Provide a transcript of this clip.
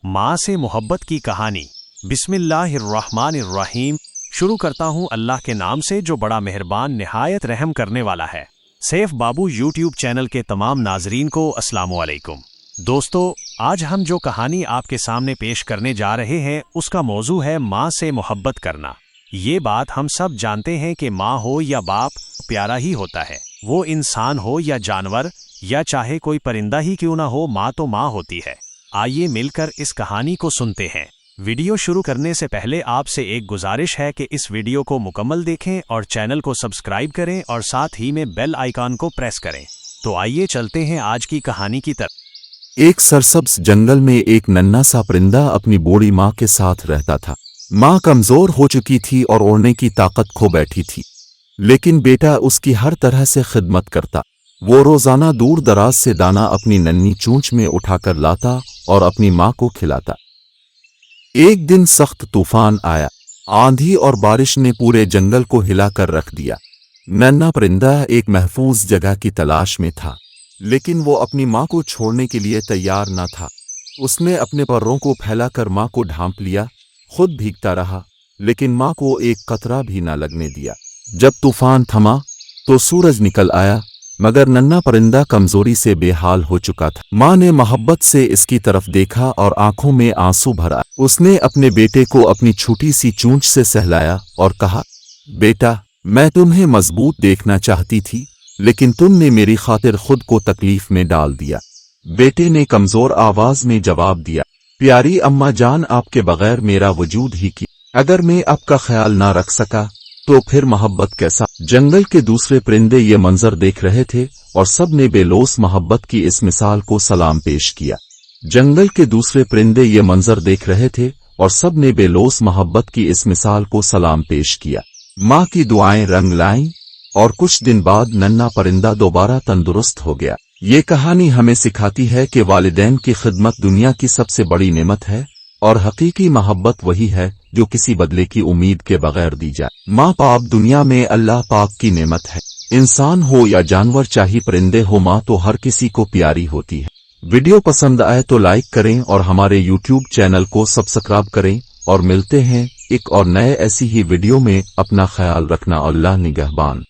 माँ से मोहब्बत की कहानी। बिस्मिल्लाहिर्रहमानिर्रहीम। शुरू करता हूँ अल्लाह के नाम से जो बड़ा मेहरबान निहायत रहम करने वाला है। सैफ बाबू यूट्यूब चैनल के तमाम नाजरीन को अस्सलामु अलैकुम। दोस्तों, आज हम जो कहानी आपके सामने पेश करने जा रहे हैं उसका मौजू है माँ से मोहब्बत करना। ये बात हम सब जानते हैं कि माँ हो या बाप प्यारा ही होता है। वो इंसान हो या जानवर या चाहे कोई परिंदा ही क्यों ना हो, माँ तो माँ होती है। आइए मिलकर इस कहानी को सुनते हैं। वीडियो शुरू करने से पहले आपसे एक गुजारिश है कि इस वीडियो को मुकम्मल देखें और चैनल को सब्सक्राइब करें और साथ ही में बेल आइकन को प्रेस करें। तो आइए चलते हैं आज की कहानी की तरफ। एक सरसब्ज जंगल में एक नन्हा सा परिंदा अपनी बूढ़ी माँ के साथ रहता था। माँ कमजोर हो चुकी थी और उड़ने की ताकत खो बैठी थी, लेकिन बेटा उसकी हर तरह से खिदमत करता। वो रोजाना दूर दराज से दाना अपनी नन्ही चोंच में उठाकर लाता और अपनी माँ को खिलाता। एक दिन सख्त तूफान आया। आंधी और बारिश ने पूरे जंगल को हिलाकर रख दिया। नन्हा परिंदा एक महफूज जगह की तलाश में था, लेकिन वो अपनी माँ को छोड़ने के लिए तैयार न था। उसने अपने परों को फैलाकर माँ को ढांप लिया, खुद भीगता रहा, लेकिन माँ को एक कतरा भी न लगने दिया। जब तूफान थमा तो सूरज निकल आया, मगर नन्हा परिंदा कमजोरी से बेहाल हो चुका था। माँ ने मोहब्बत से इसकी तरफ देखा और आंखों में आंसू भरा। उसने अपने बेटे को अपनी छोटी सी चोंच से सहलाया और कहा, बेटा, मैं तुम्हें मजबूत देखना चाहती थी, लेकिन तुमने मेरी खातिर खुद को तकलीफ में डाल दिया। बेटे ने कमजोर आवाज में जवाब दिया, प्यारी अम्मा जान, आपके बगैर मेरा वजूद ही की। अगर मैं आपका ख्याल ना रख सका तो फिर मोहब्बत कैसा। जंगल के दूसरे परिंदे ये मंजर देख रहे थे और सब ने बेलोस मोहब्बत की इस मिसाल को सलाम पेश किया। जंगल के दूसरे परिंदे ये मंजर देख रहे थे और सब ने बेलोस मोहब्बत की इस मिसाल को सलाम पेश किया। माँ की दुआएं रंग लाईं और कुछ दिन बाद नन्हा परिंदा दोबारा तंदुरुस्त हो गया। ये कहानी हमें सिखाती है कि वालिदैन की खिदमत दुनिया की सबसे बड़ी नेमत है और हकीकी मोहब्बत वही है जो किसी बदले की उम्मीद के बगैर दी जाए। माँ बाप दुनिया में अल्लाह पाक की नेमत है। इंसान हो या जानवर, चाहे परिंदे हो, माँ तो हर किसी को प्यारी होती है। वीडियो पसंद आए तो लाइक करें और हमारे यूट्यूब चैनल को सब्सक्राइब करें और मिलते हैं एक और नए ऐसी ही वीडियो में। अपना ख्याल रखना। अल्लाह निगहबान।